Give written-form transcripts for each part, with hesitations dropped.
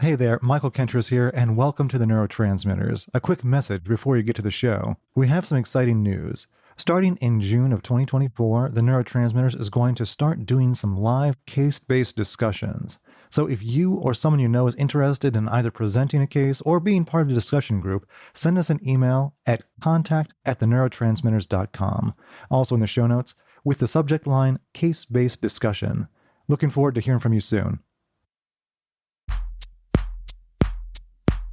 Hey there, Michael Kentris here, and welcome to the Neurotransmitters. A quick message before you get to the show. We have some exciting news. Starting in June of 2024, the Neurotransmitters is going to start doing some live case-based discussions. So if you or someone you know is interested in either presenting a case or being part of the discussion group, send us an email at contact@theneurotransmitters.com. Also in the show notes, with the subject line, case-based discussion. Looking forward to hearing from you soon.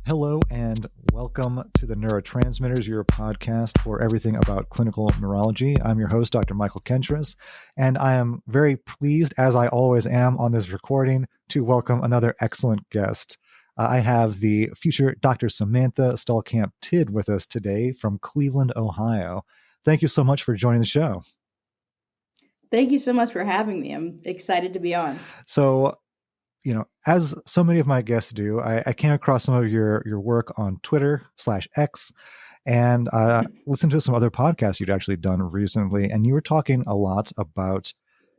Hello and welcome to the Neurotransmitters, your podcast for everything about clinical neurology. I'm your host, Dr. Michael Kentris, and I am very pleased, as I always am on this recording, to welcome another excellent guest. I have the future Dr. Samantha Stallkamp Tidd with us today from Cleveland, Ohio. Thank you so much for joining the show. Thank you so much for having me. I'm excited to be on. So, as so many of my guests do, I came across some of your work on Twitter/X, and listened to some other podcasts you'd actually done recently, and you were talking a lot about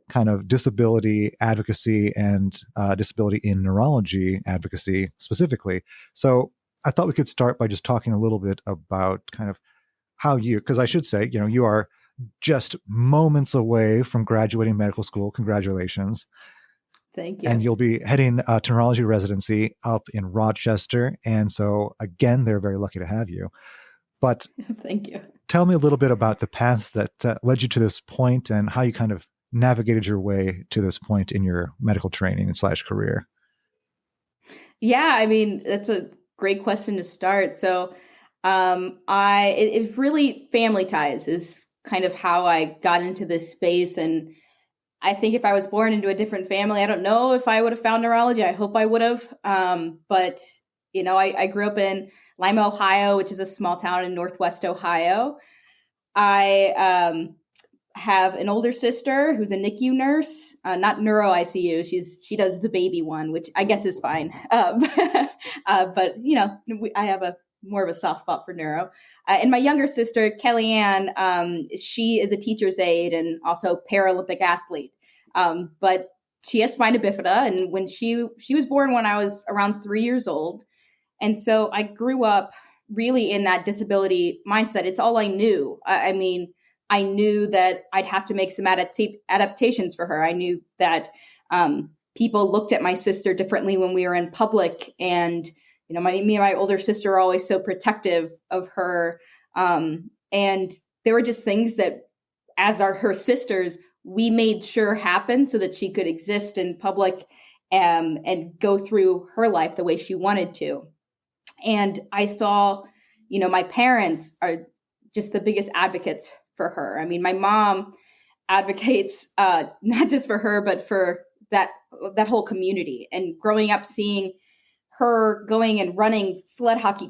kind of disability advocacy and disability in neurology advocacy specifically. So I thought we could start by just talking a little bit about kind of how because I should say, you are just moments away from graduating medical school. Congratulations. Thank you. And you'll be heading to neurology residency up in Rochester. And so, again, they're very lucky to have you. But thank you. Tell me a little bit about the path that led you to this point and how you kind of navigated your way to this point in your medical training / career. Yeah, I mean, that's a great question to start. So it really family ties is kind of how I got into this space. And I think if I was born into a different family, I don't know if I would have found neurology. I hope I would have. But, I grew up in Lima, Ohio, which is a small town in Northwest Ohio. I have an older sister who's a NICU nurse, not neuro ICU. She does the baby one, which I guess is fine. But, I have more of a soft spot for neuro. And my younger sister, Kellyanne, she is a teacher's aide and also Paralympic athlete. But she has spina bifida. And when she was born when I was around 3 years old. And so I grew up really in that disability mindset. It's all I knew. I knew that I'd have to make some adaptations for her. I knew that people looked at my sister differently when we were in public. And me and my older sister are always so protective of her. And there were just things that, as her sisters, we made sure happened so that she could exist in public and go through her life the way she wanted to. And I saw, my parents are just the biggest advocates for her. I mean, my mom advocates not just for her, but for that whole community. And growing up seeing her going and running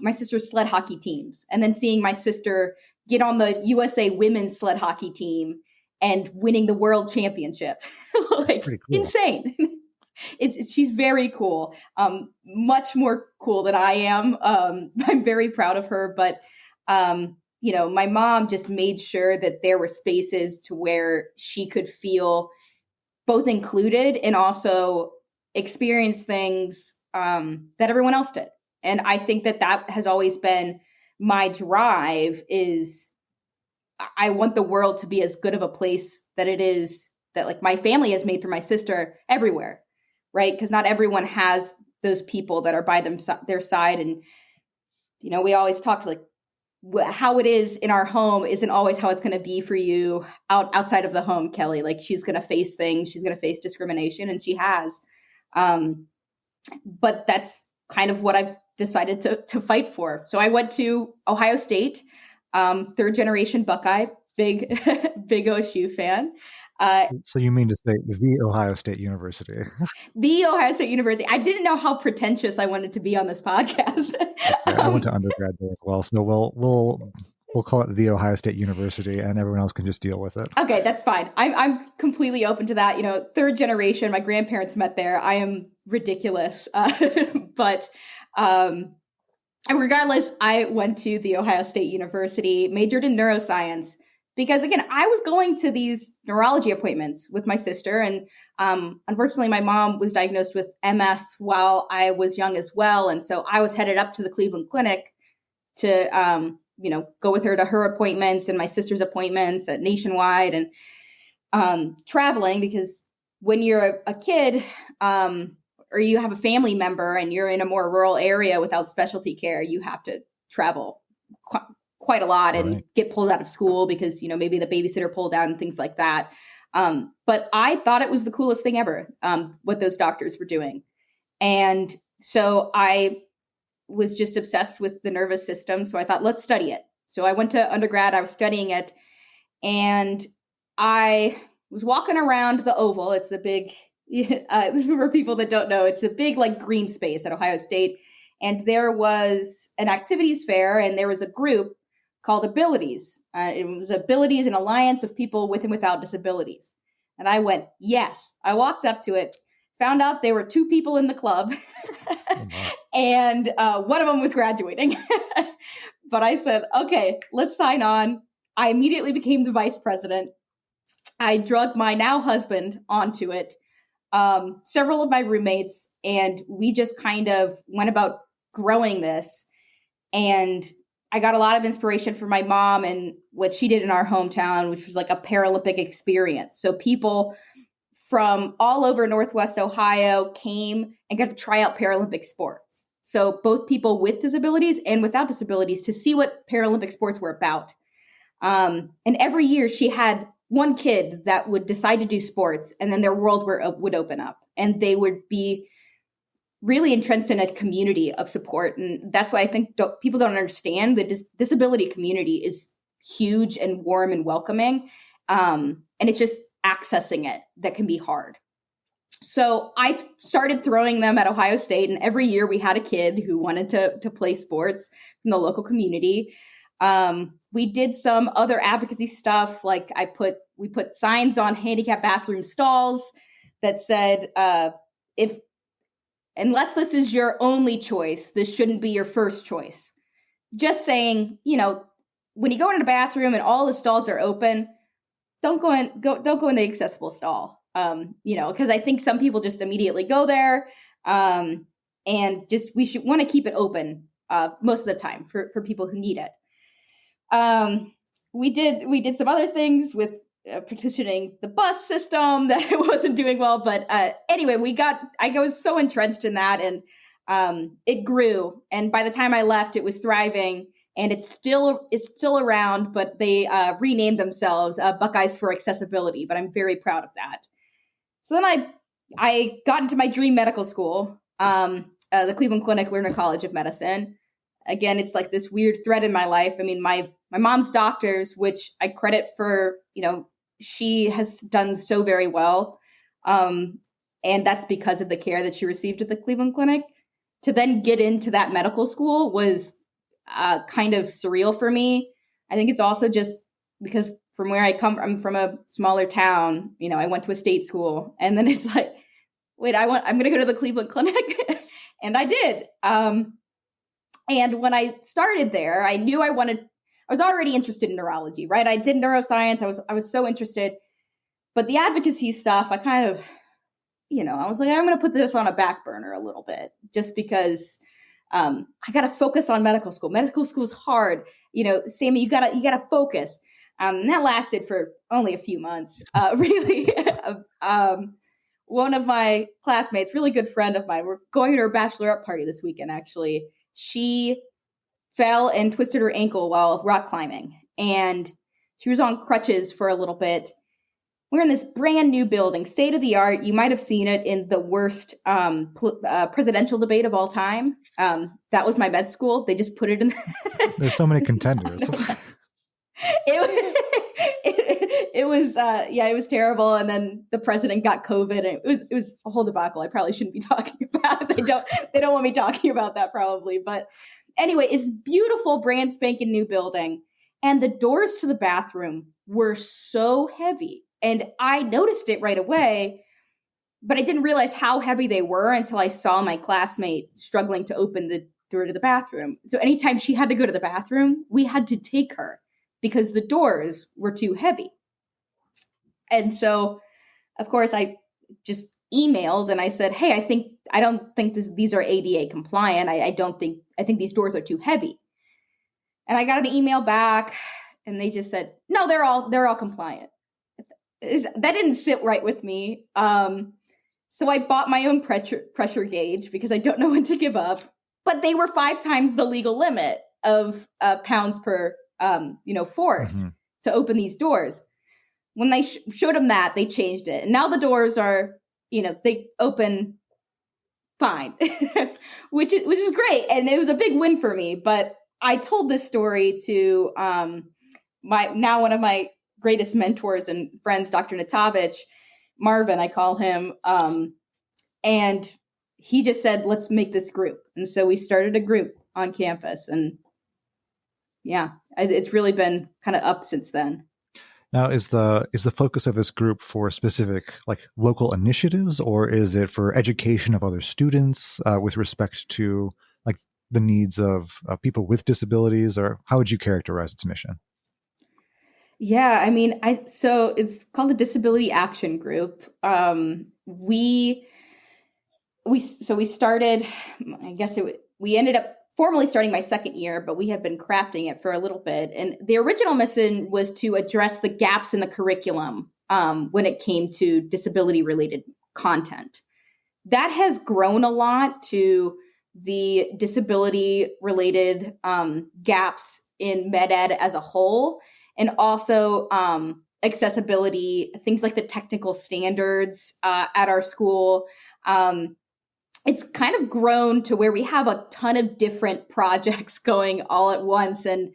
my sister's sled hockey teams, and then seeing my sister get on the USA women's sled hockey team and winning the world championship. Like, cool. Insane. She's very cool. Much more cool than I am. I'm very proud of her, but my mom just made sure that there were spaces to where she could feel both included and also experience things that everyone else did. And I think that has always been my drive. Is I want the world to be as good of a place that it is that, like, my family has made for my sister everywhere, right? Because not everyone has those people that are by their side. And, we always talk like how it is in our home isn't always how it's going to be for you outside of the home, Kelly. Like, she's going to face things, she's going to face discrimination, and she has. But that's kind of what I've decided to fight for. So I went to Ohio State, third generation Buckeye, big OSU fan. So you mean to say the Ohio State University? The Ohio State University. I didn't know how pretentious I wanted to be on this podcast. I went to undergrad there as well, so we'll call it the Ohio State University, and everyone else can just deal with it. Okay, that's fine. I'm completely open to that. Third generation. My grandparents met there. I am ridiculous, but regardless, I went to the Ohio State University, majored in neuroscience. Because again, I was going to these neurology appointments with my sister, and unfortunately, my mom was diagnosed with MS while I was young as well, and so I was headed up to the Cleveland Clinic to go with her to her appointments and my sister's appointments at Nationwide, and traveling, because when you're a kid or you have a family member and you're in a more rural area without specialty care, you have to travel quite a lot and Right. get pulled out of school because, maybe the babysitter pulled out and things like that. But I thought it was the coolest thing ever, what those doctors were doing. And so I was just obsessed with the nervous system. So I thought, let's study it. So I went to undergrad, I was studying it, and I was walking around the Oval. It's the big, for people that don't know, it's a big green space at Ohio State. And there was an activities fair, and there was a group called Abilities. It was Abilities, an alliance of people with and without disabilities. And I went, yes. I walked up to it, found out there were 2 people in the club, and one of them was graduating. But I said, okay, let's sign on. I immediately became the vice president. I drug my now husband onto it, several of my roommates, and we just kind of went about growing this. And I got a lot of inspiration from my mom and what she did in our hometown, which was like a Paralympic experience. So people from all over Northwest Ohio came and got to try out Paralympic sports. So both people with disabilities and without disabilities, to see what Paralympic sports were about. And every year she had one kid that would decide to do sports, and then their world would open up, and they would be really entrenched in a community of support. And that's why I think people don't understand the disability community is huge and warm and welcoming. And it's just accessing it that can be hard. So I started throwing them at Ohio State, and every year we had a kid who wanted to play sports from the local community. We did some other advocacy stuff, like we put signs on handicapped bathroom stalls that said, unless this is your only choice, this shouldn't be your first choice. Just saying, when you go into the bathroom and all the stalls are open, don't go in the accessible stall. Because I think some people just immediately go there, and we should want to keep it open most of the time for people who need it. We did some other things with petitioning the bus system that it wasn't doing well, but anyway, I was so entrenched in that, and it grew. And by the time I left, it was thriving, and it's still around, but they renamed themselves Buckeyes for Accessibility. But I'm very proud of that. So then I got into my dream medical school, the Cleveland Clinic Lerner College of Medicine. Again, it's like this weird thread in my life. I mean, my mom's doctors, which I credit for, she has done so very well. And that's because of the care that she received at the Cleveland Clinic. To then get into that medical school was kind of surreal for me. I think it's also just because from where I come, I'm from a smaller town. I went to a state school, and then it's like, wait, I'm going to go to the Cleveland Clinic, and I did. And when I started there, I knew I was already interested in neurology, right? I did neuroscience. I was so interested, but the advocacy stuff, I kind of, I was like, I'm going to put this on a back burner a little bit, just because I got to focus on medical school. Medical school is hard. Sammy, you got to focus. And that lasted for only a few months, really. One of my classmates, really good friend of mine, we're going to her bachelorette party this weekend, actually. She fell and twisted her ankle while rock climbing, and she was on crutches for a little bit. We're in this brand new building, state of the art. You might have seen it in the worst presidential debate of all time. That was my med school. They just put it in. There's so many contenders. It was terrible. And then the president got COVID, and it was a whole debacle. I probably shouldn't be talking about. They don't want me talking about that probably. But anyway, it's beautiful, brand spanking new building. And the doors to the bathroom were so heavy. And I noticed it right away, but I didn't realize how heavy they were until I saw my classmate struggling to open the door to the bathroom. So anytime she had to go to the bathroom, we had to take her because the doors were too heavy. And so, of course, I just emailed and I said, hey, I don't think these are ADA compliant. I think these doors are too heavy. And I got an email back and they just said, no, they're all compliant. That didn't sit right with me. So I bought my own pressure gauge because I don't know when to give up. But they were 5 times the legal limit of pounds per force to open these doors. When they showed them that, they changed it. And now the doors are, they open fine, which is great. And it was a big win for me. But I told this story to one of my greatest mentors and friends, Dr. Natavich, Marvin, I call him. And he just said, let's make this group. And so we started a group on campus. And yeah, it's really been kind of up since then. Now, is the focus of this group for specific like local initiatives, or is it for education of other students with respect to like the needs of people with disabilities, or how would you characterize its mission? Yeah, I mean, so it's called the Disability Action Group. We started, I guess we ended up formally starting my second year, but we have been crafting it for a little bit. And the original mission was to address the gaps in the curriculum when it came to disability-related content. That has grown a lot to the disability-related gaps in med ed as a whole, and also accessibility, things like the technical standards at our school. It's kind of grown to where we have a ton of different projects going all at once, and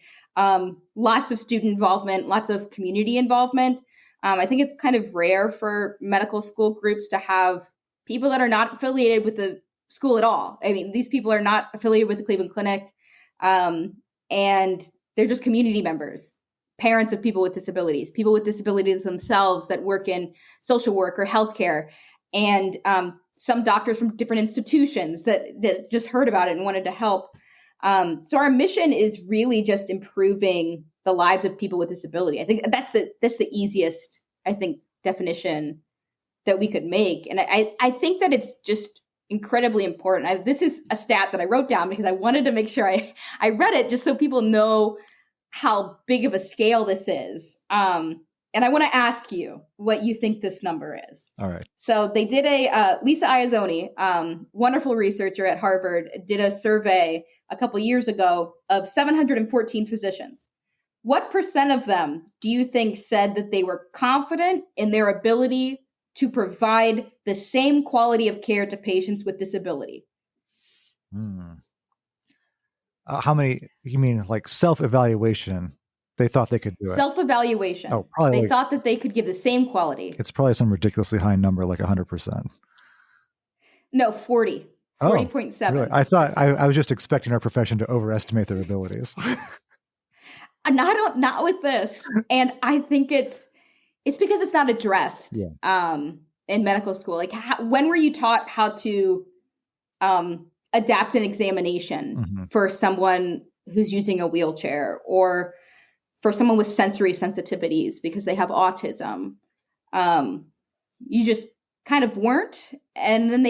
lots of student involvement, lots of community involvement. I think it's kind of rare for medical school groups to have people that are not affiliated with the school at all. I mean, these people are not affiliated with the Cleveland Clinic, and they're just community members, parents of people with disabilities themselves that work in social work or healthcare, and some doctors from different institutions that just heard about it and wanted to help. So our mission is really just improving the lives of people with disability. I think that's the easiest, definition that we could make. And I think that it's just incredibly important. This is a stat that I wrote down because I wanted to make sure I read it just so people know how big of a scale this is. And I want to ask you what you think this number is. All right. So they did Lisa Iazzoni, wonderful researcher at Harvard, did a survey a couple years ago of 714 physicians. What % of them do you think said that they were confident in their ability to provide the same quality of care to patients with disability? How many, you mean like self-evaluation? They thought they could do it. Self-evaluation. Oh, probably. They thought that they could give the same quality. It's probably some ridiculously high number, like 100%. No, 40. 40.7. Really? I thought I was just expecting our profession to overestimate their abilities. Not with this. And I think it's because it's not addressed in medical school. Like, when were you taught how to adapt an examination for someone who's using a wheelchair, or for someone with sensory sensitivities because they have autism? You just kind of weren't. And then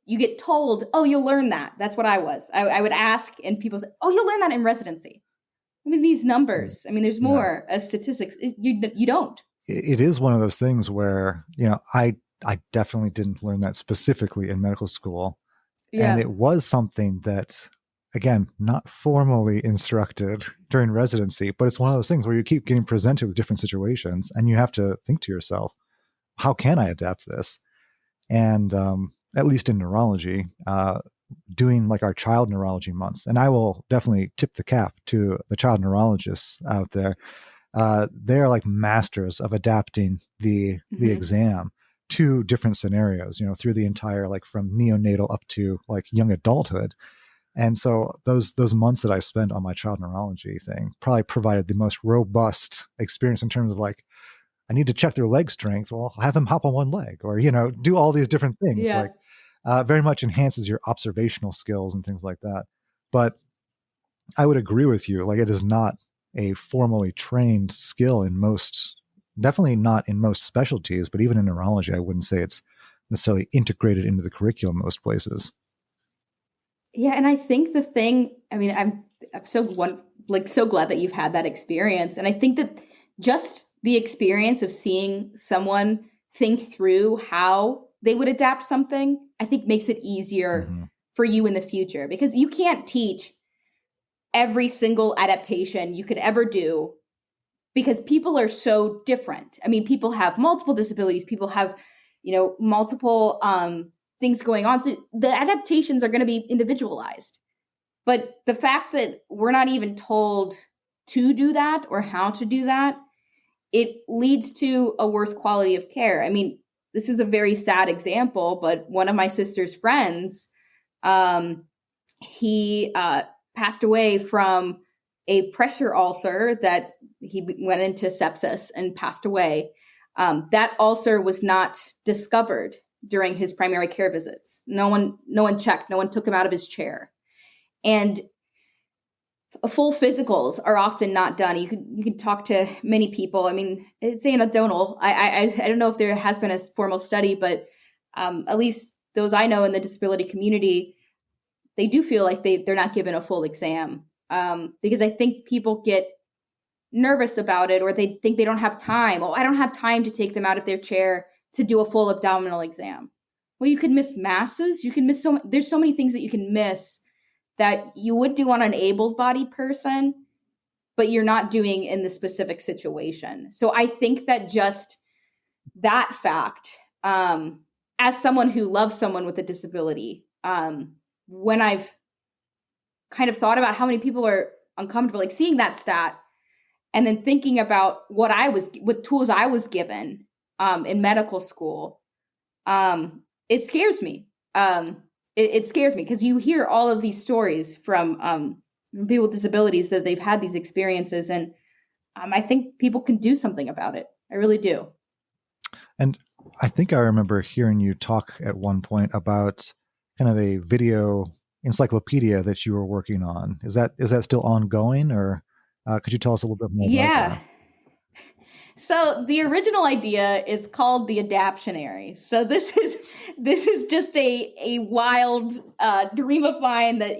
you get told, oh, you'll learn that. That's what I was. I would ask, and people say, oh, you'll learn that in residency. I mean, these numbers, there's more as statistics. You don't. It is one of those things where, I definitely didn't learn that specifically in medical school. Yeah. And it was something that, again, not formally instructed during residency, but it's one of those things where you keep getting presented with different situations and you have to think to yourself, how can I adapt this? And at least in neurology, doing like our child neurology months, and I will definitely tip the cap to the child neurologists out there. They're like masters of adapting the exam to different scenarios, through the entire, like from neonatal up to like young adulthood. And so those months that I spent on my child neurology thing probably provided the most robust experience in terms of like, I need to check their leg strength. Well, I'll have them hop on one leg, or, do all these different things. Yeah. Like very much enhances your observational skills and things like that. But I would agree with you. Like, it is not a formally trained skill in most, definitely not in most specialties, but even in neurology, I wouldn't say it's necessarily integrated into the curriculum most places. Yeah, and I think the thing, I mean, I'm so glad that you've had that experience. And I think that just the experience of seeing someone think through how they would adapt something, I think makes it easier Mm-hmm. for you in the future, because you can't teach every single adaptation you could ever do, because people are so different. I mean, people have multiple disabilities, people have, multiple things going on. So the adaptations are going to be individualized. But the fact that we're not even told to do that or how to do that, it leads to a worse quality of care. I mean, this is a very sad example, but one of my sister's friends, he passed away from a pressure ulcer that he went into sepsis and passed away. That ulcer was not discovered during his primary care visits. No one checked. No one took him out of his chair. And full physicals are often not done. You can talk to many people. I mean, it's anecdotal. I don't know if there has been a formal study, but at least those I know in the disability community, they do feel like they're not given a full exam, because I think people get nervous about it, or they think they don't have time. Oh, I don't have time to take them out of their chair to do a full abdominal exam. Well, you can miss masses. You can miss there's so many things that you can miss that you would do on an able-bodied person, but you're not doing in the specific situation. So I think that just that fact, as someone who loves someone with a disability, when I've kind of thought about how many people are uncomfortable, like seeing that stat, and then thinking about what tools I was given in medical school, it scares me. It scares me, because you hear all of these stories from people with disabilities that they've had these experiences, and I think people can do something about it. I really do. And I think I remember hearing you talk at one point about kind of a video encyclopedia that you were working on. Is that still ongoing, or could you tell us a little bit more about Yeah. that? So the original idea is called the adaptionary. So this is just a wild dream of mine that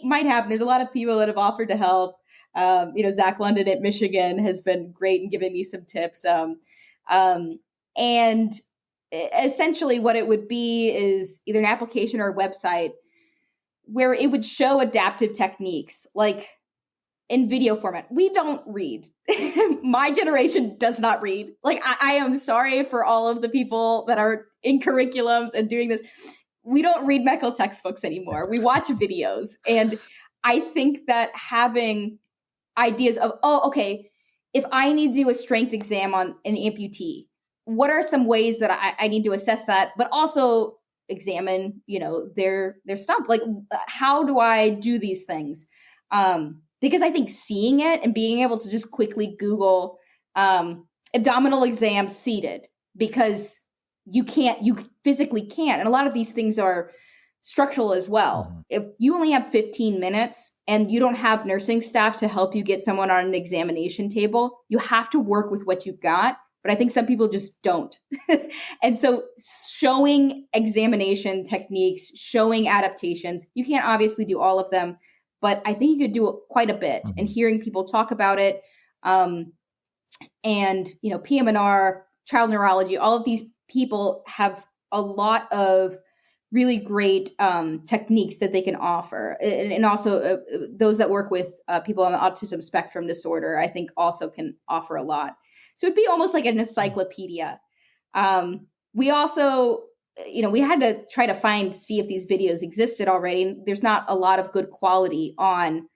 might happen. There's a lot of people that have offered to help. Zach London at Michigan has been great in giving me some tips. And essentially, what it would be is either an application or a website where it would show adaptive techniques, like in video format. We don't read. My generation does not read. Like, I am sorry for all of the people that are in curriculums and doing this. We don't read medical textbooks anymore. We watch videos. And I think that having ideas of, okay, if I need to do a strength exam on an amputee, what are some ways that I need to assess that, but also examine, their stump? Like, how do I do these things? Because I think seeing it and being able to just quickly Google abdominal exam seated, because you physically can't. And a lot of these things are structural as well. Mm-hmm. If you only have 15 minutes and you don't have nursing staff to help you get someone on an examination table, you have to work with what you've got. But I think some people just don't. And so showing examination techniques, showing adaptations, you can't obviously do all of them, but I think you could do quite a bit. Mm-hmm. And hearing people talk about it, and PM&R, child neurology, all of these people have a lot of really great techniques that they can offer. And also those that work with people on the autism spectrum disorder, I think also can offer a lot. So it'd be almost like an encyclopedia. We also, we had to try to see if these videos existed already. There's not a lot of good quality on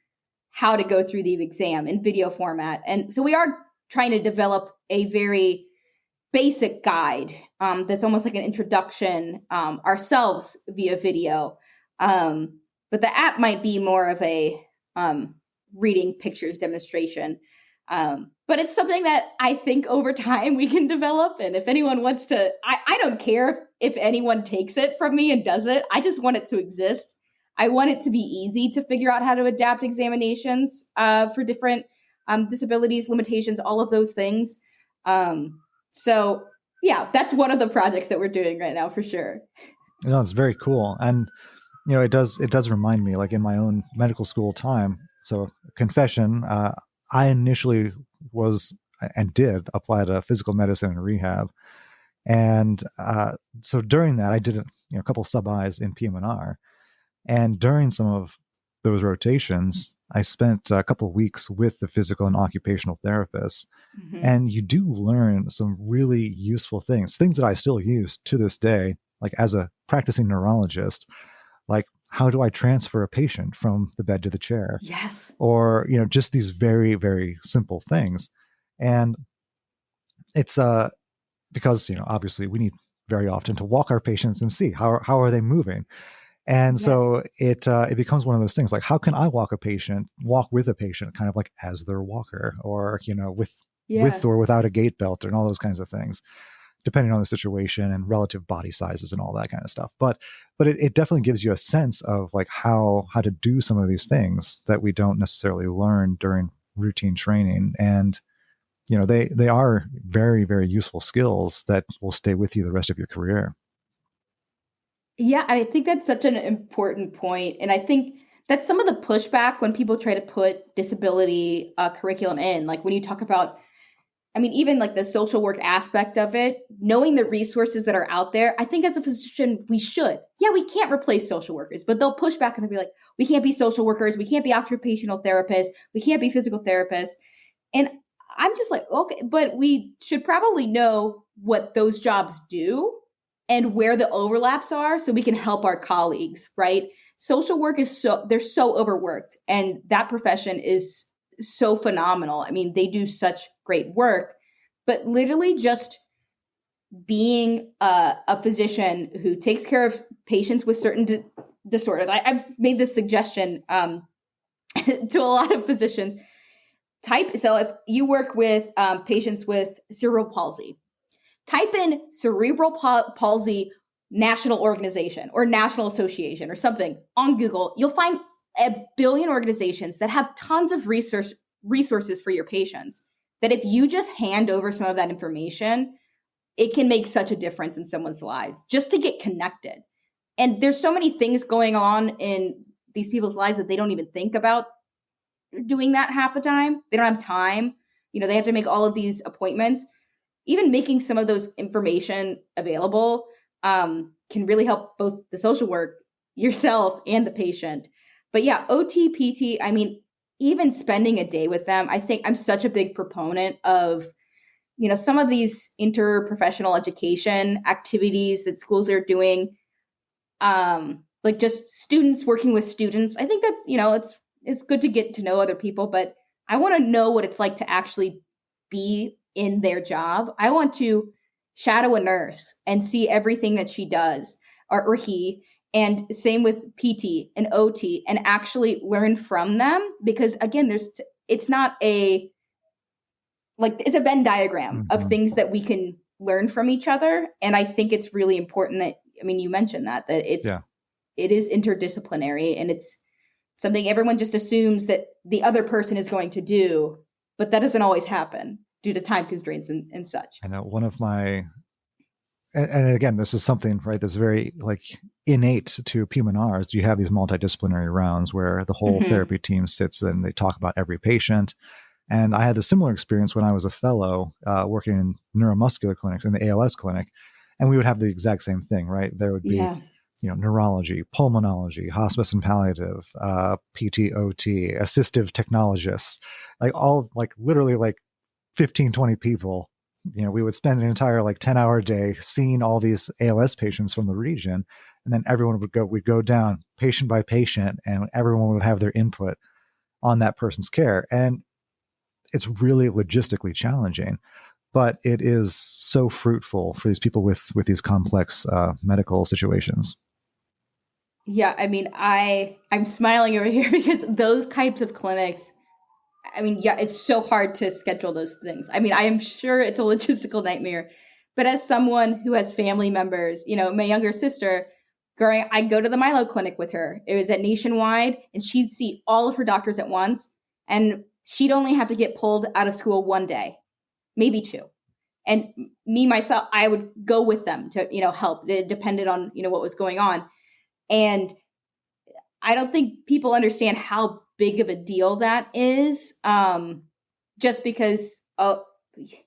how to go through the exam in video format. And so we are trying to develop a very basic guide that's almost like an introduction ourselves via video. But the app might be more of a reading pictures demonstration. But it's something that I think over time we can develop. And if anyone wants to, I don't care if anyone takes it from me and does it. I just want it to exist. I want it to be easy to figure out how to adapt examinations for different disabilities, limitations, all of those things. So yeah, that's one of the projects that we're doing right now for sure. It's very cool. And it does remind me, like in my own medical school time. So, confession, I initially was and did apply to physical medicine and rehab, and so during that, I did a couple sub-Is in PM&R, and during some of those rotations, I spent a couple of weeks with the physical and occupational therapists, Mm-hmm. and you do learn some really useful things that I still use to this day, like as a practicing neurologist, like how do I transfer a patient from the bed to the chair, Yes. or just these very, very simple things. And it's because obviously we need very often to walk our patients and see how are they moving. And Yes. so it becomes one of those things, like how can I walk with a patient kind of like as their walker, or with Yeah. or without a gait belt, and all those kinds of things, depending on the situation and relative body sizes and all that kind of stuff. But it definitely gives you a sense of like how to do some of these things that we don't necessarily learn during routine training. And they are very, very useful skills that will stay with you the rest of your career. Yeah, I think that's such an important point. And I think that's some of the pushback when people try to put disability curriculum in. Like when you talk about, I mean, even like the social work aspect of it, knowing the resources that are out there, I think as a physician, we should. Yeah, we can't replace social workers, but they'll push back and they'll be like, we can't be social workers. We can't be occupational therapists. We can't be physical therapists. And I'm just like, okay, but we should probably know what those jobs do and where the overlaps are so we can help our colleagues, right? Social work is they're so overworked, and that profession is so phenomenal. I mean, they do such great work, but literally just being a physician who takes care of patients with certain disorders. I've made this suggestion to a lot of physicians. So if you work with patients with cerebral palsy, type in cerebral palsy national organization or national association or something on Google. You'll find a billion organizations that have tons of resources for your patients, that if you just hand over some of that information, it can make such a difference in someone's lives just to get connected. And there's so many things going on in these people's lives that they don't even think about doing that half the time. They don't have time. They have to make all of these appointments. Even making some of those information available can really help both the social work, yourself, and the patient. But yeah, OT, PT, I mean, even spending a day with them, I think I'm such a big proponent of, some of these interprofessional education activities that schools are doing, like just students working with students. I think that's, it's good to get to know other people, but I want to know what it's like to actually be in their job. I want to shadow a nurse and see everything that she does, or he, and same with PT and OT, and actually learn from them. Because again, it's not it's a Venn diagram of Mm-hmm. things that we can learn from each other. And I think it's really important that, I mean, you mentioned that Yeah. it is interdisciplinary, and it's something everyone just assumes that the other person is going to do, but that doesn't always happen due to time constraints and such. I know one of my, and again, this is something, right, that's very like innate to PM&Rs. You have these multidisciplinary rounds where the whole Mm-hmm. therapy team sits and they talk about every patient. And I had a similar experience when I was a fellow working in neuromuscular clinics in the ALS clinic. And we would have the exact same thing, right? There would be, Yeah. neurology, pulmonology, hospice and palliative, PTOT, assistive technologists, like all, like literally like 15, 20 people. We would spend an entire like 10-hour day seeing all these ALS patients from the region. And then we'd go down patient by patient, and everyone would have their input on that person's care. And it's really logistically challenging, but it is so fruitful for these people with these complex medical situations. Yeah. I mean, I'm smiling over here because those types of clinics, I mean, yeah, it's so hard to schedule those things. I mean, I am sure it's a logistical nightmare, but as someone who has family members, my younger sister, I'd go to the Milo clinic with her. It was at Nationwide, and she'd see all of her doctors at once. And she'd only have to get pulled out of school one day, maybe two. And me, myself, I would go with them to, help. It depended on, what was going on. And I don't think people understand how big of a deal that is. Just because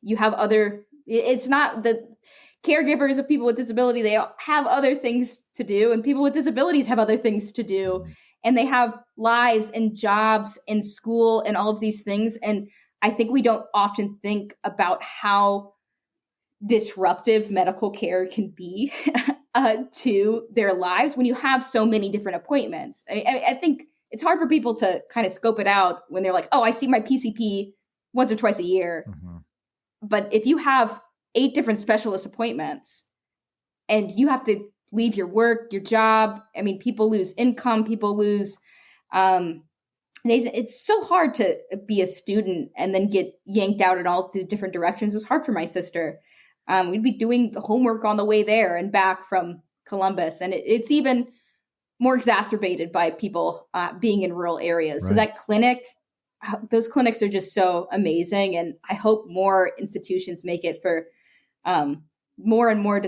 you have it's not the caregivers of people with disability, they have other things to do, and people with disabilities have other things to do. And they have lives and jobs and school and all of these things. And I think we don't often think about how disruptive medical care can be to their lives when you have so many different appointments. I think it's hard for people to kind of scope it out when they're like, oh, I see my PCP once or twice a year. Mm-hmm. But if you have 8 different specialist appointments and you have to leave your work, your job, I mean, people lose income, people lose, it's so hard to be a student and then get yanked out in all the different directions. It was hard for my sister. We'd be doing the homework on the way there and back from Columbus. And it's even more exacerbated by people being in rural areas. Right. So that clinic, those clinics are just so amazing. And I hope more institutions make it for more and more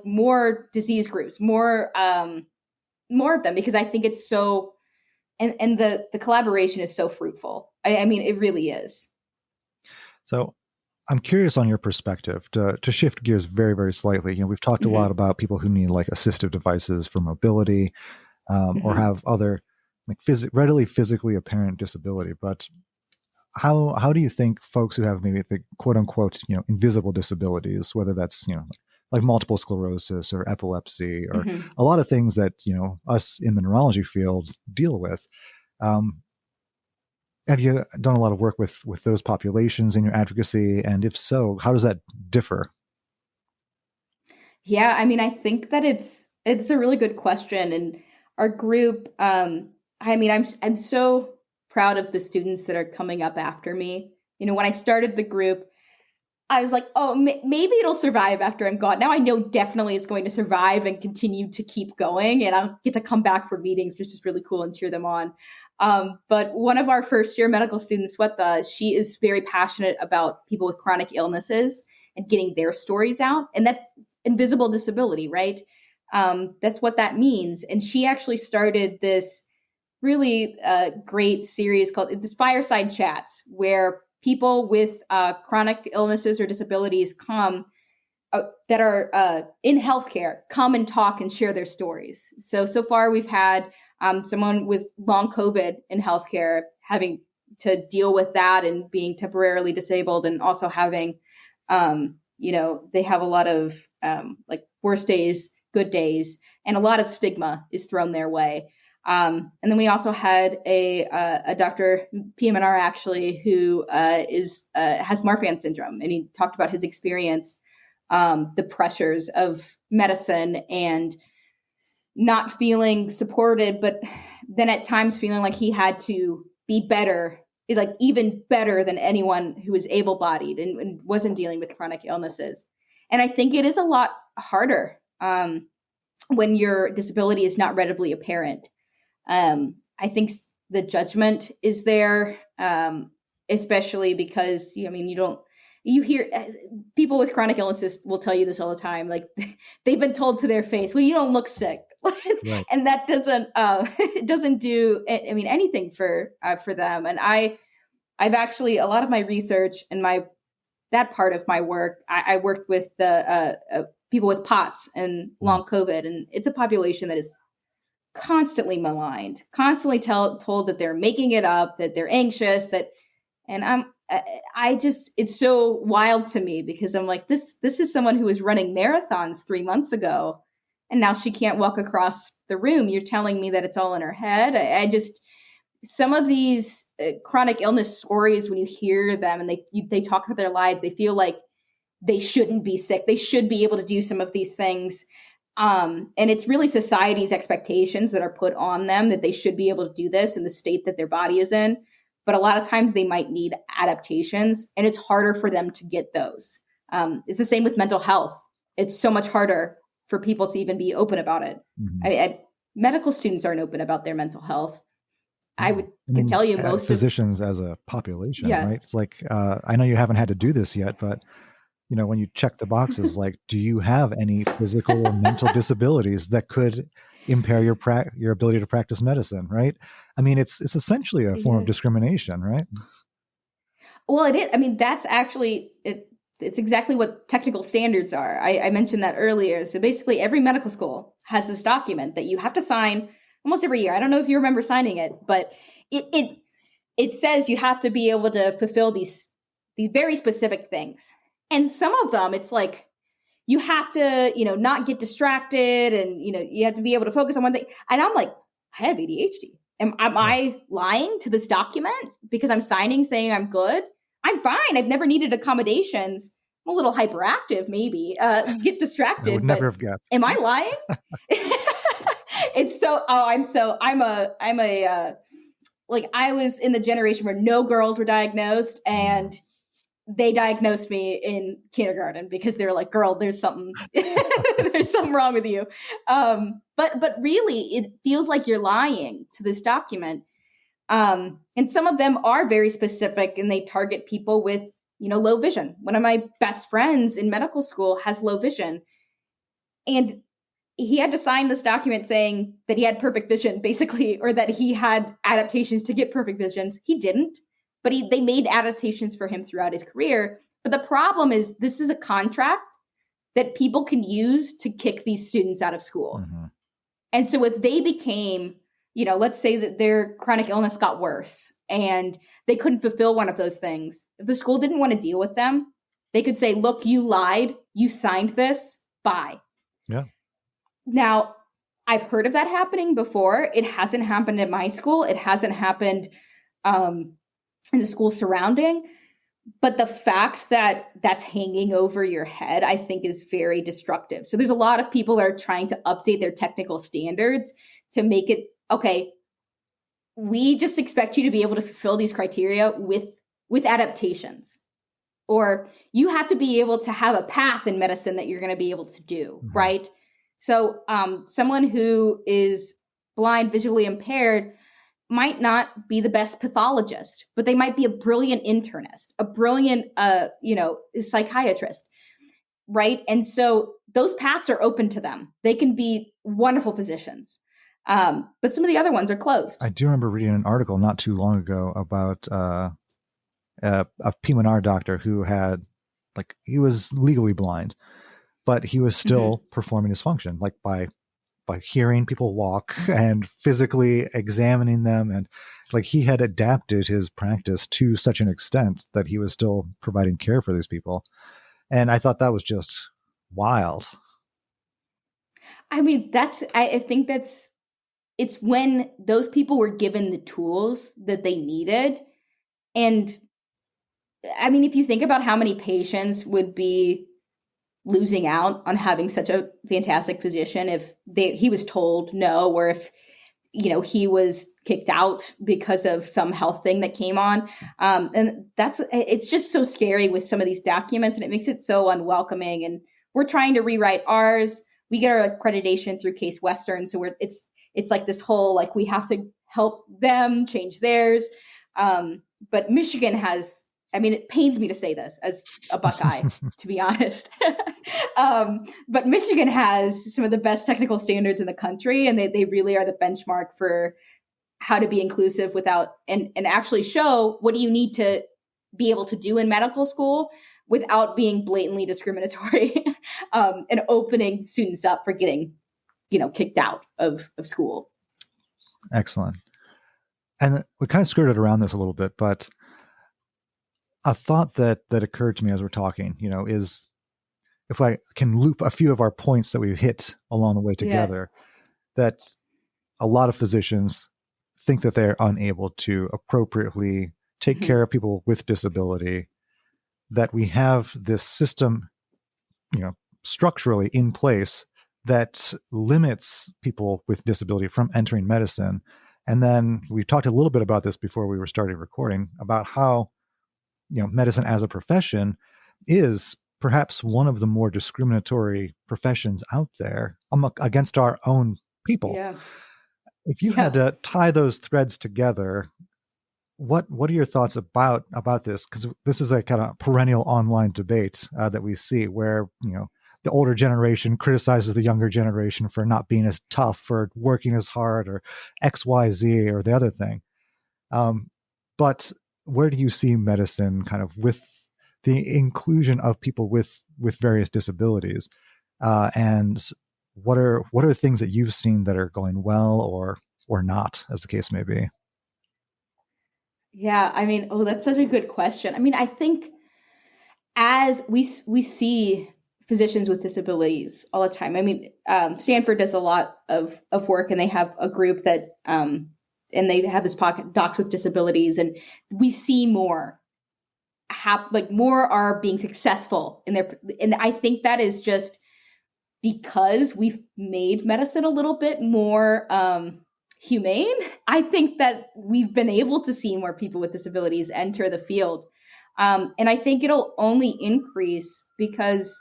more disease groups, more of them, because I think it's so, and the collaboration is so fruitful. I mean, it really is. So I'm curious on your perspective to shift gears very, very slightly. We've talked mm-hmm. a lot about people who need like assistive devices for mobility mm-hmm. or have other like readily physically apparent disability. But how do you think folks who have maybe the quote unquote, invisible disabilities, whether that's, like multiple sclerosis or epilepsy or mm-hmm. a lot of things that, us in the neurology field deal with, have you done a lot of work with those populations in your advocacy? And if so, how does that differ? Yeah, I mean, I think that it's a really good question. And our group, I mean, I'm so proud of the students that are coming up after me. When I started the group, I was like, oh, maybe it'll survive after I'm gone. Now I know definitely it's going to survive and continue to keep going. And I'll get to come back for meetings, which is really cool, and cheer them on. But one of our first year medical students, Swetha, she is very passionate about people with chronic illnesses and getting their stories out. And that's invisible disability, right? That's what that means. And she actually started this really great series called Fireside Chats, where people with chronic illnesses or disabilities come that are in healthcare come and talk and share their stories. So far we've had someone with long COVID in healthcare having to deal with that and being temporarily disabled, and also having, they have a lot of like worst days, good days, and a lot of stigma is thrown their way. And then we also had a Dr. PM&R actually who has Marfan syndrome, and he talked about his experience, the pressures of medicine and not feeling supported, but then at times feeling like he had to be better, like even better than anyone who was able-bodied and wasn't dealing with chronic illnesses. And I think it is a lot harder when your disability is not readily apparent. I think the judgment is there, especially because, you hear people with chronic illnesses will tell you this all the time. Like they've been told to their face, well, you don't look sick. Right. And that doesn't do, anything for them. And I've actually, a lot of my research and that part of my work, I worked with the people with POTS and long COVID, and it's a population that is constantly maligned, constantly told that they're making it up, that they're anxious, it's so wild to me, because I'm like, this is someone who was running marathons 3 months ago, and now she can't walk across the room. You're telling me that it's all in her head. Some of these chronic illness stories, when you hear them and they talk about their lives, they feel like they shouldn't be sick. They should be able to do some of these things. And it's really society's expectations that are put on them, that they should be able to do this in the state that their body is in. But a lot of times they might need adaptations, and it's harder for them to get those. It's the same with mental health. It's so much harder for people to even be open about it. Mm-hmm. Medical students aren't open about their mental health. I Yeah. would I can mean, tell you most of, physicians as a population, yeah. right? It's like, I know you haven't had to do this yet, but when you check the boxes, like, do you have any physical or mental disabilities that could impair your ability to practice medicine, right? I mean, it's essentially a form of Yeah. discrimination, right? Well, it is. I mean, that's actually it. It's exactly what technical standards are. I mentioned that earlier. So basically, every medical school has this document that you have to sign almost every year. I don't know if you remember signing it, but it says you have to be able to fulfill these very specific things. And some of them, it's like you have to, not get distracted, and you have to be able to focus on one thing. And I'm like, I have ADHD. Am Yeah. I lying to this document because I'm signing saying I'm good? I'm fine. I've never needed accommodations. I'm a little hyperactive, maybe. Get I would distracted, never but have guessed. am I lying? It's so. Oh, I'm a. Like, I was in the generation where no girls were diagnosed, Mm. and they diagnosed me in kindergarten because they were like, "Girl, there's something, there's something wrong with you." But really, it feels like you're lying to this document. And some of them are very specific, and they target people with low vision. One of my best friends in medical school has low vision, and he had to sign this document saying that he had perfect vision, basically, or that he had adaptations to get perfect visions. He didn't, but they made adaptations for him throughout his career. But the problem is, this is a contract that people can use to kick these students out of school. Mm-hmm. And so if they became, let's say that their chronic illness got worse and they couldn't fulfill one of those things, if the school didn't want to deal with them, they could say, "Look, you lied, you signed this, bye." Yeah. Now, I've heard of that happening before. It hasn't happened at my school. It hasn't happened in the school surrounding. But the fact that that's hanging over your head, I think, is very destructive. So there's a lot of people that are trying to update their technical standards to make it, okay, we just expect you to be able to fulfill these criteria with adaptations. Or you have to be able to have a path in medicine that you're going to be able to do, Mm-hmm. right? So someone who is blind, visually impaired, might not be the best pathologist, but they might be a brilliant internist, a brilliant, psychiatrist, right? And so those paths are open to them. They can be wonderful physicians, but some of the other ones are closed. I do remember reading an article not too long ago about a P1R doctor who had, like, he was legally blind, but he was still performing his function, like by hearing people walk and physically examining them. And like, he had adapted his practice to such an extent that he was still providing care for these people. And I thought that was just wild. I mean, I think it's when those people were given the tools that they needed. And I mean, if you think about how many patients would be losing out on having such a fantastic physician if he was told no, or if he was kicked out because of some health thing that came on, and it's just so scary with some of these documents, and it makes it so unwelcoming. And we're trying to rewrite ours. We get our accreditation through Case Western, so it's like this whole, like, we have to help them change theirs. But Michigan has, I mean, it pains me to say this as a Buckeye, to be honest. But Michigan has some of the best technical standards in the country, and they really are the benchmark for how to be inclusive without, and actually show what do you need to be able to do in medical school without being blatantly discriminatory, and opening students up for getting, kicked out of school. Excellent. And we kind of skirted around this a little bit, but a thought that occurred to me as we're talking, is if I can loop a few of our points that we've hit along the way together, that a lot of physicians think that they're unable to appropriately take care of people with disability, that we have this system, structurally in place that limits people with disability from entering medicine. And then we talked a little bit about this before we were starting recording, about how medicine as a profession is perhaps one of the more discriminatory professions out there against our own people. Yeah. If you had Yeah. to tie those threads together, what are your thoughts about this? Because this is a kind of perennial online debate that we see, where the older generation criticizes the younger generation for not being as tough, for working as hard, or X, Y, Z, or the other thing. But where do you see medicine kind of with the inclusion of people with various disabilities? And what are things that you've seen that are going well or not, as the case may be? Yeah, I mean, oh, that's such a good question. I mean, I think as we see physicians with disabilities all the time. I mean, Stanford does a lot of work, and they have a group that and they have this pocket docs with disabilities, and we see more like more are being successful in their, and I think that is just because we've made medicine a little bit more humane. I think that we've been able to see more people with disabilities enter the field. And I think it'll only increase because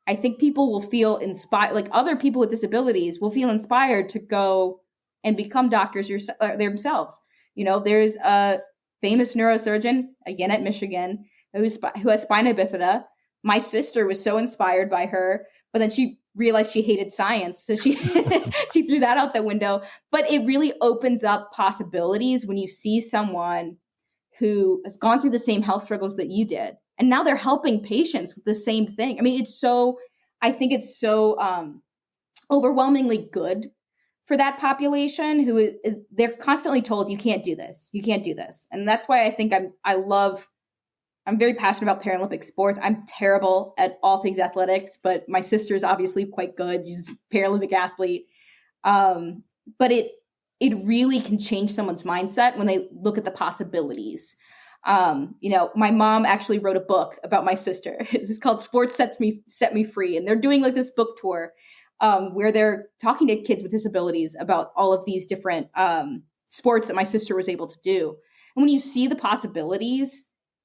I think people will feel inspired, like other people with disabilities will feel inspired to go and become doctors themselves. There's a famous neurosurgeon, again at Michigan, who has spina bifida. My sister was so inspired by her, but then she realized she hated science, so she she threw that out the window. But it really opens up possibilities when you see someone who has gone through the same health struggles that you did, and now they're helping patients with the same thing. I mean, I think it's so overwhelmingly good for that population who they're constantly told, you can't do this, you can't do this. And that's why I think I'm very passionate about Paralympic sports. I'm terrible at all things athletics, but my sister's obviously quite good. She's a Paralympic athlete. But it really can change someone's mindset when they look at the possibilities. My mom actually wrote a book about my sister. It's called Sports Set Me Free. And they're doing like this book tour where they're talking to kids with disabilities about all of these different sports that my sister was able to do. And when you see the possibilities,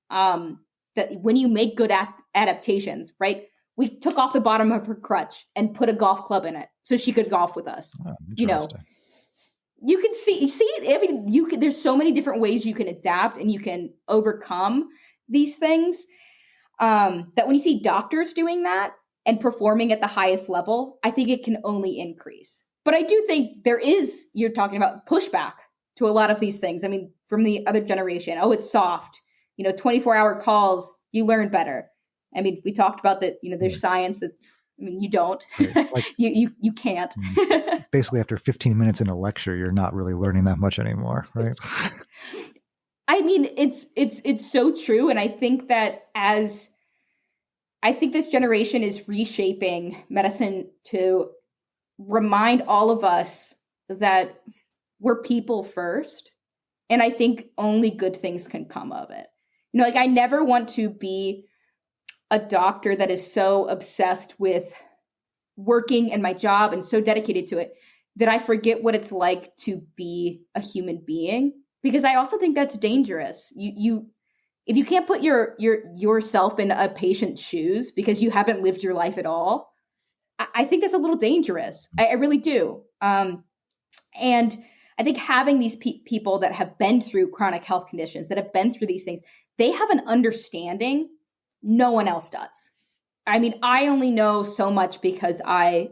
that when you make good adaptations, right? We took off the bottom of her crutch and put a golf club in it so she could golf with us. Oh, You know, interesting. you can see, I mean, there's so many different ways you can adapt and you can overcome these things. That when you see doctors doing that and performing at the highest level, I think it can only increase. But I do think you're talking about pushback to a lot of these things. I mean, from the other generation, oh, it's soft. 24-hour calls, you learn better. I mean, we talked about that, there's science that, I mean, you don't, Right. Like you can't. basically after 15 minutes in a lecture, you're not really learning that much anymore, right? I mean, it's so true. And I think that I think this generation is reshaping medicine to remind all of us that we're people first. And I think only good things can come of it. Like I never want to be a doctor that is so obsessed with working and my job and so dedicated to it that I forget what it's like to be a human being, because I also think that's dangerous. You if you can't put yourself in a patient's shoes because you haven't lived your life at all, I think that's a little dangerous. I really do. And I think having these people that have been through chronic health conditions, that have been through these things, they have an understanding no one else does. I mean, I only know so much because I,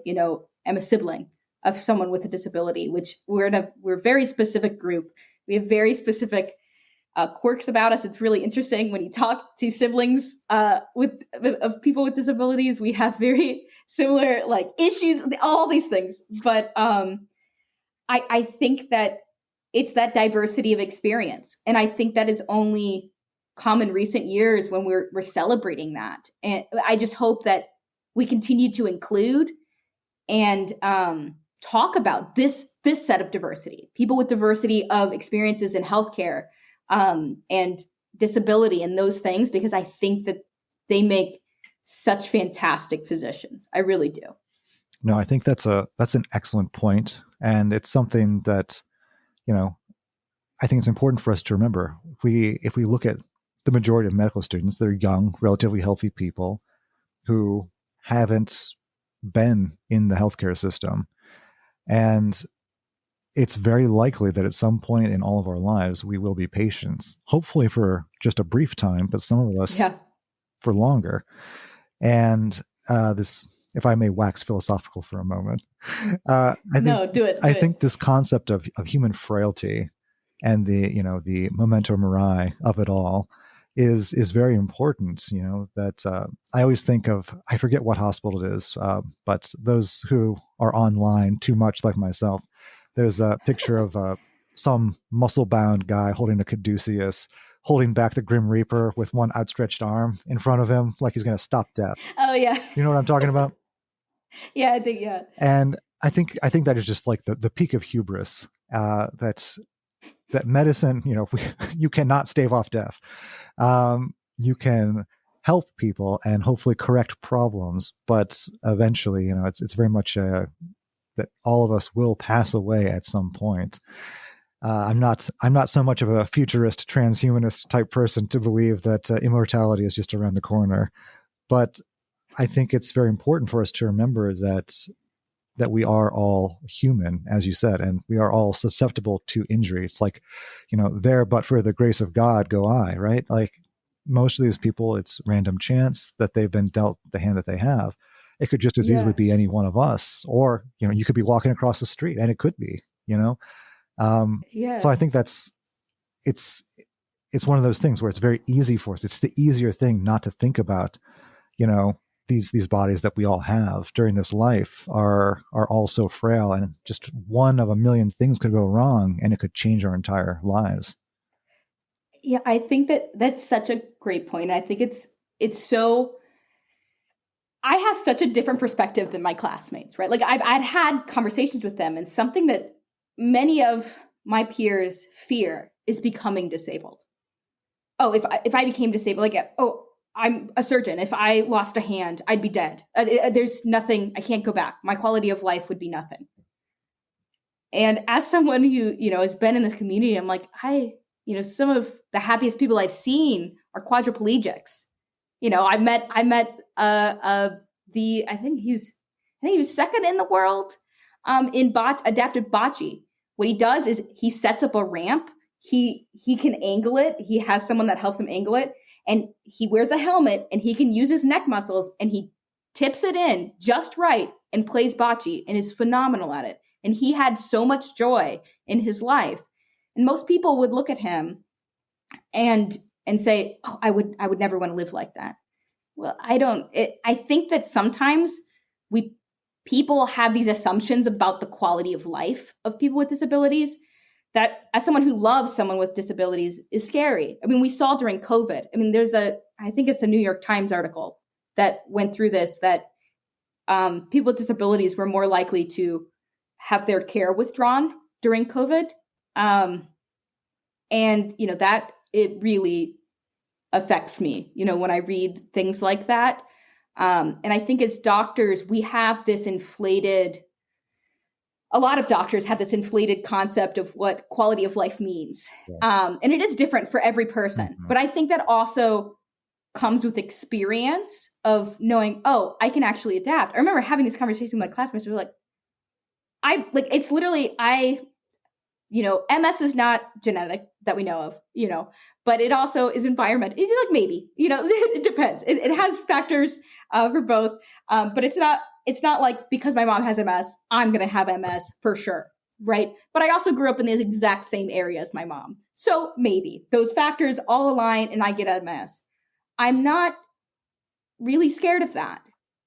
am a sibling of someone with a disability, which we're a very specific group. We have very specific quirks about us. It's really interesting when you talk to siblings of people with disabilities. We have very similar like issues, all these things. But I think that it's that diversity of experience, and I think that is only come in recent years when we're celebrating that. And I just hope that we continue to include and talk about this set of diversity, people with diversity of experiences in healthcare and disability and those things, because I think that they make such fantastic physicians. I really do. No, I think that's an excellent point, and it's something that I think it's important for us to remember. If we look at the majority of medical students, they're young, relatively healthy people who haven't been in the healthcare system. And it's very likely that at some point in all of our lives, we will be patients, hopefully for just a brief time, but some of us Yeah. for longer. And this, if I may wax philosophical for a moment, I think No, do it. I Do think it. this concept of human frailty and the memento mori of it all is very important. That I always think of, I forget what hospital it is, but those who are online too much, like myself, there's a picture of some muscle bound guy holding a caduceus, holding back the Grim Reaper with one outstretched arm in front of him, like he's going to stop death. Oh yeah. You know what I'm talking about? Yeah, I think yeah. And I think that is just like the peak of hubris. That medicine, you cannot stave off death. You can help people and hopefully correct problems, but eventually, it's very much that all of us will pass away at some point. I'm not so much of a futurist, transhumanist type person to believe that immortality is just around the corner, but I think it's very important for us to remember that we are all human, as you said, and we are all susceptible to injury. It's like, there, but for the grace of God, go I, right? Like most of these people, it's random chance that they've been dealt the hand that they have. It could just as easily Yeah. be any one of us, or, you could be walking across the street and it could be, so Yeah. I think it's, it's one of those things where it's very easy for us. It's the easier thing not to think about, you know, these bodies that we all have during this life are all so frail, and just one of a million things could go wrong and it could change our entire lives. Yeah, I think that's such a great point. I think it's so I have such a different perspective than my classmates, right? Like I'd had conversations with them, and something that many of my peers fear is becoming disabled. Oh, if I became disabled, like, oh, I'm a surgeon. If I lost a hand, I'd be dead. There's nothing. I can't go back. My quality of life would be nothing. And as someone who, has been in this community, I'm like, some of the happiest people I've seen are quadriplegics. I met I think he was second in the world in adaptive bocce. What he does is he sets up a ramp. He can angle it. He has someone that helps him angle it, and he wears a helmet, and he can use his neck muscles, and he tips it in just right and plays bocce and is phenomenal at it. And he had so much joy in his life. And most people would look at him and say, "Oh, I would never want to live like that." Well, I don't. I think that sometimes people have these assumptions about the quality of life of people with disabilities that, as someone who loves someone with disabilities, is scary. I mean, we saw during COVID. I mean, I think it's a New York Times article that went through this, that people with disabilities were more likely to have their care withdrawn during COVID. And, that it really affects me, when I read things like that. And I think as doctors, we have this a lot of doctors have this inflated concept of what quality of life means. Yeah. And it is different for every person. Mm-hmm. But I think that also comes with experience of knowing, oh, I can actually adapt. I remember having this conversation with my classmates. They were like, it's literally, MS is not genetic that we know of, but it also is environment. It's like, maybe, it depends. It has factors for both. But it's not like because my mom has MS, I'm going to have MS for sure. Right. But I also grew up in the exact same area as my mom. So maybe those factors all align and I get MS. I'm not really scared of that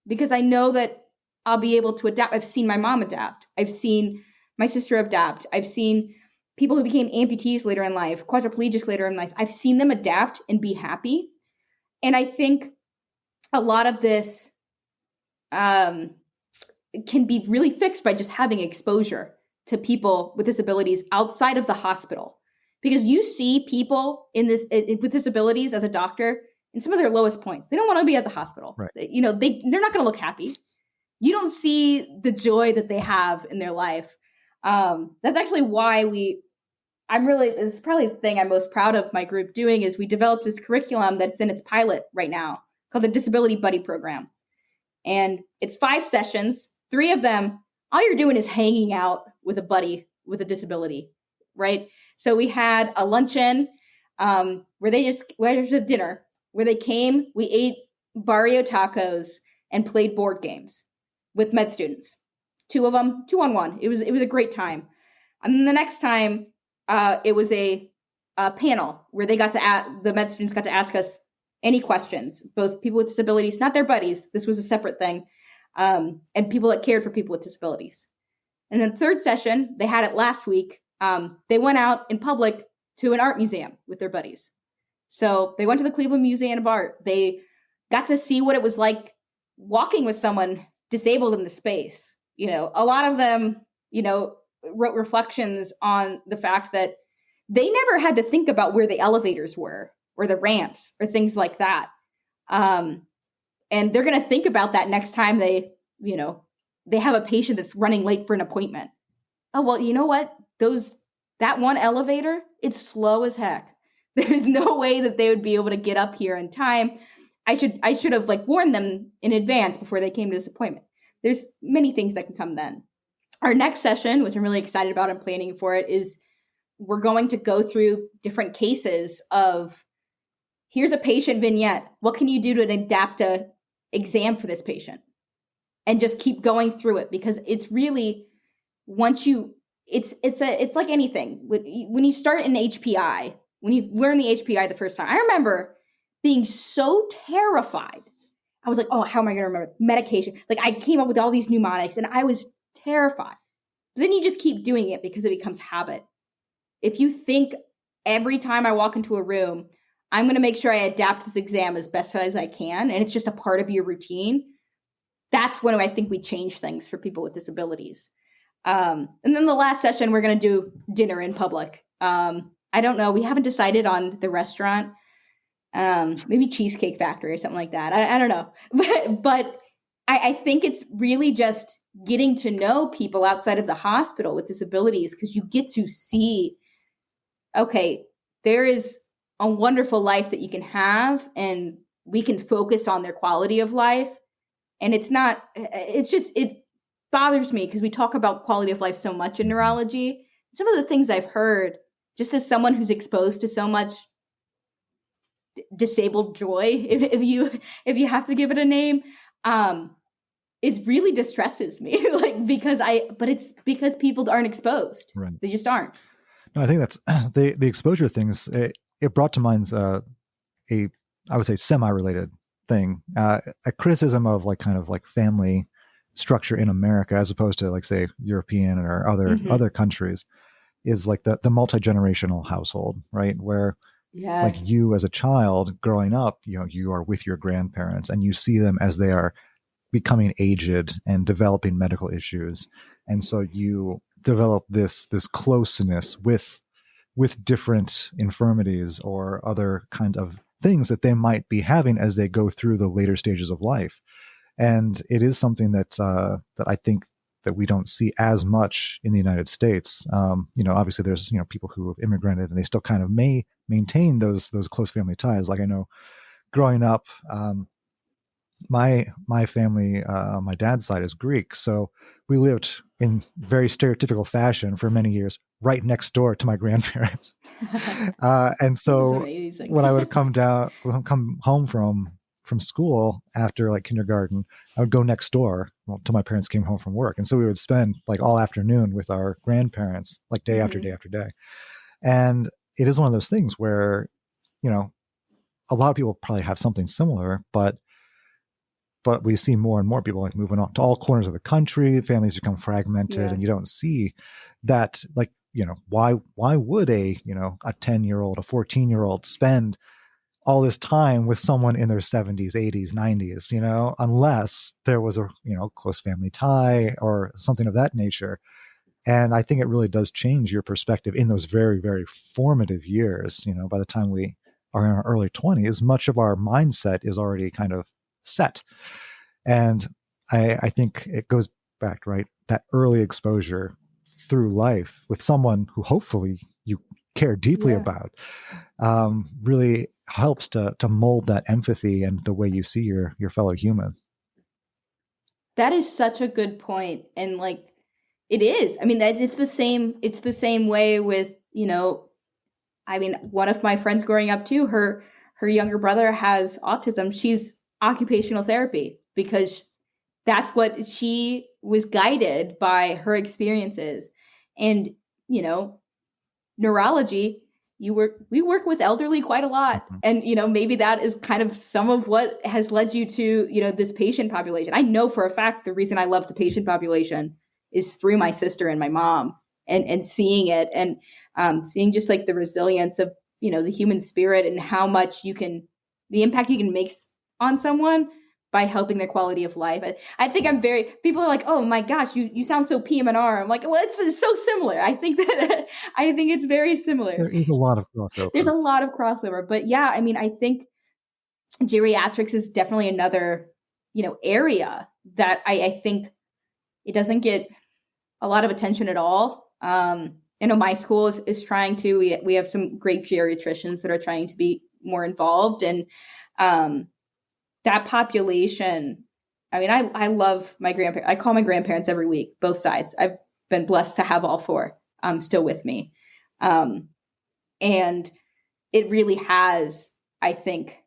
because I know that I'll be able to adapt. I've seen my mom adapt. I've seen my sister adapt. I've seen people who became amputees later in life, quadriplegics later in life. I've seen them adapt and be happy. And I think a lot of this can be really fixed by just having exposure to people with disabilities outside of the hospital. Because you see people with disabilities as a doctor in some of their lowest points. They don't want to be at the hospital. Right. They're not going to look happy. You don't see the joy that they have in their life. That's actually why this is probably the thing I'm most proud of my group doing, is we developed this curriculum that's in its pilot right now called the Disability Buddy Program. And it's 5 sessions, 3 of them, all you're doing is hanging out with a buddy with a disability, right? So we had a luncheon where there's a dinner where they came, we ate barrio tacos and played board games with med students. Two of them, 2-on-1. It was a great time. And then the next time, it was a panel where the med students got to ask us any questions, both people with disabilities, not their buddies. This was a separate thing, and people that cared for people with disabilities. And then the third session, they had it last week. They went out in public to an art museum with their buddies. So they went to the Cleveland Museum of Art. They got to see what it was like walking with someone disabled in the space. A lot of them, wrote reflections on the fact that they never had to think about where the elevators were or the ramps or things like that. And they're going to think about that next time they have a patient that's running late for an appointment. Oh, well, you know what? That one elevator, it's slow as heck. There's no way that they would be able to get up here in time. I should have warned them in advance before they came to this appointment. There's many things that can come then. Our next session, which I'm really excited about and planning for it, is we're going to go through different cases of, here's a patient vignette. What can you do to adapt a exam for this patient? And just keep going through it, because it's really, it's like anything. When you start in HPI, when you learn the HPI the first time, I remember being so terrified. I was like, oh, how am I going to remember medication? I came up with all these mnemonics and I was terrified. But then you just keep doing it because it becomes habit. If you think every time I walk into a room, I'm going to make sure I adapt this exam as best as I can, and it's just a part of your routine, that's when I think we change things for people with disabilities. And then the last session, we're going to do dinner in public. I don't know. We haven't decided on the restaurant. Maybe Cheesecake Factory or something like that. I don't know. But I think it's really just getting to know people outside of the hospital with disabilities, because you get to see, okay, there is a wonderful life that you can have, and we can focus on their quality of life. And it bothers me because we talk about quality of life so much in neurology. Some of the things I've heard, just as someone who's exposed to so much disabled joy, if you have to give it a name, it really distresses me. But it's because people aren't exposed. Right. They just aren't. No, I think that's the exposure things. It brought to mind I would say semi-related thing, a criticism of family structure in America as opposed to say European or other countries, is the multi-generational household, right? Where you as a child growing up, you are with your grandparents and you see them as they are becoming aged and developing medical issues. And so you develop this closeness with different infirmities or other kind of things that they might be having as they go through the later stages of life. And it is something that I think that we don't see as much in the United States. Obviously there's, people who have immigrated and they still kind of may maintain those close family ties. I know growing up, my family, my dad's side is Greek. So we lived in very stereotypical fashion for many years, right next door to my grandparents. And so when I would come home from school after kindergarten, I would go next door till my parents came home from work. And so we would spend all afternoon with our grandparents, day after day after day. And it is one of those things where, a lot of people probably have something similar, but we see more and more people moving on to all corners of the country. Families become fragmented, and you don't see that. Why would a 10-year-old, a 14-year-old spend all this time with someone in their 70s, 80s, 90s? Unless there was a close family tie or something of that nature. And I think it really does change your perspective in those very, very formative years. By the time we are in our early 20s, much of our mindset is already kind of set. And I think it goes back, right? That early exposure through life with someone who hopefully you care deeply about really helps to mold that empathy and the way you see your fellow human. That is such a good point. And It is. I mean, that it's the same. It's the same way with, I mean, one of my friends growing up too, her younger brother has autism. She's occupational therapy because that's what she was guided by her experiences. And, you know, neurology, we work with elderly quite a lot. Mhm. And, maybe that is kind of some of what has led you to, this patient population. I know for a fact the reason I love the patient population is through my sister and my mom, and seeing it, and seeing just like the resilience of, the human spirit, and how much the impact you can make on someone by helping their quality of life. I think people are like, oh my gosh, you sound so PM&R. I'm like, well, it's so similar. I think that, I think it's very similar. There is a lot of There's crossover. a lot of crossover, but yeah, I mean, I think geriatrics is definitely another, area that I think it doesn't get a lot of attention at all. I know my school is trying to, we have some great geriatricians that are trying to be more involved, and that population. I mean, I love my grandparents. I call my grandparents every week, both sides. I've been blessed to have all four still with me. And it really has, I think,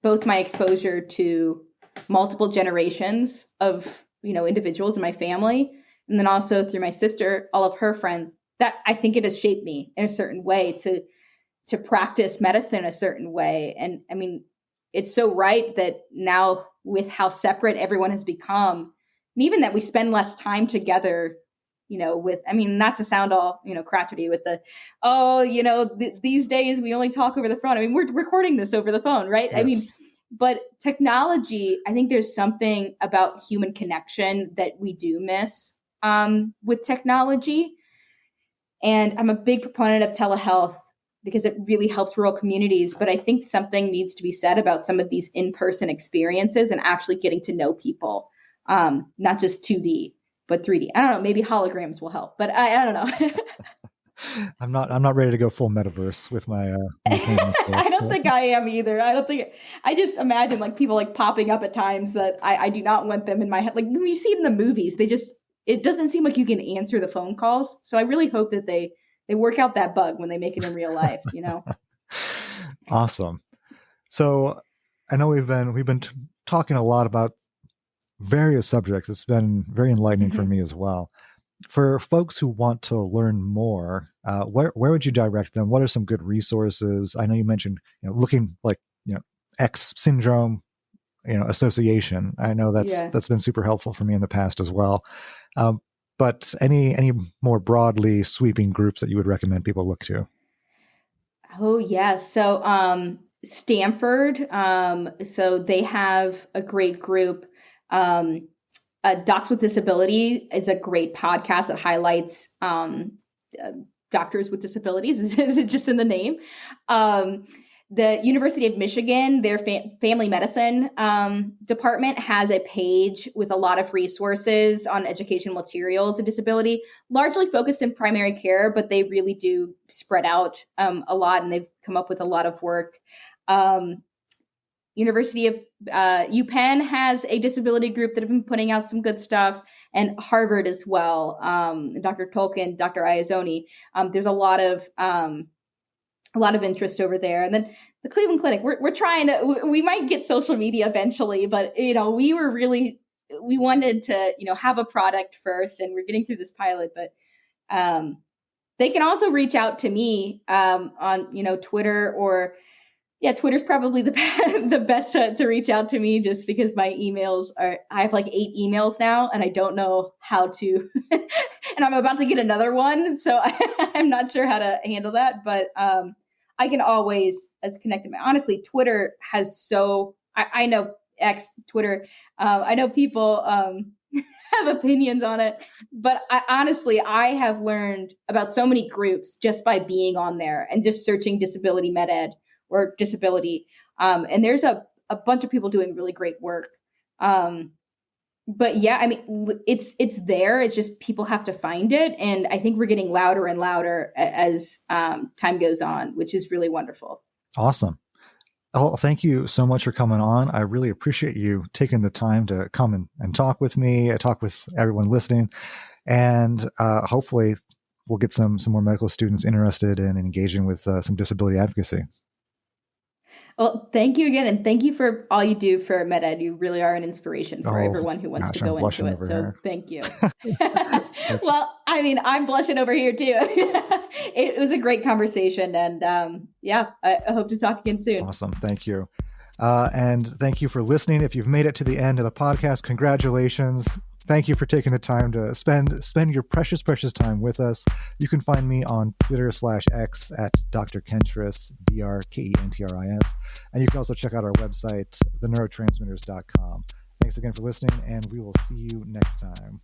both my exposure to multiple generations of, individuals in my family, and then also through my sister, all of her friends, that I think it has shaped me in a certain way to practice medicine a certain way. And I mean, it's so right that now, with how separate everyone has become, and even that we spend less time together, I mean, not to sound all, crotchety with these days we only talk over the phone. I mean, we're recording this over the phone, right? I mean, Yes. but technology, I think there's something about human connection that we do miss with technology. And I'm a big proponent of telehealth because it really helps rural communities. But I think something needs to be said about some of these in-person experiences and actually getting to know people, not just 2D, but 3D. I don't know, maybe holograms will help, but I don't know. I'm not ready to go full metaverse with my painting I don't still. think I am either. I just imagine like people like popping up at times that I do not want them in my head. Like when you see it in the movies, it doesn't seem like you can answer the phone calls. So I really hope that they work out that bug when they make it in real life. Awesome. So I know we've been talking a lot about various subjects. It's been very enlightening for Mhm. me as well. For folks who want to learn more, where would you direct them? What are some good resources? I know you mentioned, looking like, X syndrome, association. I know Yeah. that's been super helpful for me in the past as well. Um, but any more broadly sweeping groups that you would recommend people look to? Oh yeah. So Stanford, so they have a great group. Um Docs with Disability is a great podcast that highlights uh, doctors with disabilities. It's just in the name. Um, the University of Michigan, their family medicine department has a page with a lot of resources on educational materials and disability, largely focused in primary care, but they really do spread out a lot, and they've come up with a lot of work. Um, University of UPenn has a disability group that have been putting out some good stuff, and Harvard as well. Dr. Tolkien, Dr. Iazoni. There's a lot of interest over there. And then the Cleveland Clinic, we're trying to, we might get social media eventually, but we wanted to, have a product first, and we're getting through this pilot, but they can also reach out to me on, Twitter, or yeah, Twitter's probably the best to reach out to me, just because my emails I have like 8 emails now, and I don't know how to, and I'm about to get another one. So I'm not sure how to handle that, but I can always connect them. Honestly, Twitter has I know X, Twitter, I know people have opinions on it, but I have learned about so many groups just by being on there and just searching disability med ed or disability. And there's a bunch of people doing really great work. But yeah, I mean, it's there. It's just people have to find it, and I think we're getting louder and louder as time goes on, which is really wonderful. Awesome. Oh, thank you so much for coming on. I really appreciate you taking the time to come and talk with me, talk with everyone listening. And hopefully we'll get some more medical students interested in engaging with some disability advocacy. Well, thank you again, and thank you for all you do for MedEd. You really are an inspiration for Oh, everyone who wants gosh, to I'm go into blushing it. over So here. thank you. Well, I mean, I'm blushing over here too. It was a great conversation, and I hope to talk again soon. Awesome. Thank you. And thank you for listening. If you've made it to the end of the podcast, congratulations. Thank you for taking the time to spend your precious time with us. You can find me on Twitter/X at Dr. Kentris, DrKentris. And you can also check out our website, theneurotransmitters.com. Thanks again for listening, and we will see you next time.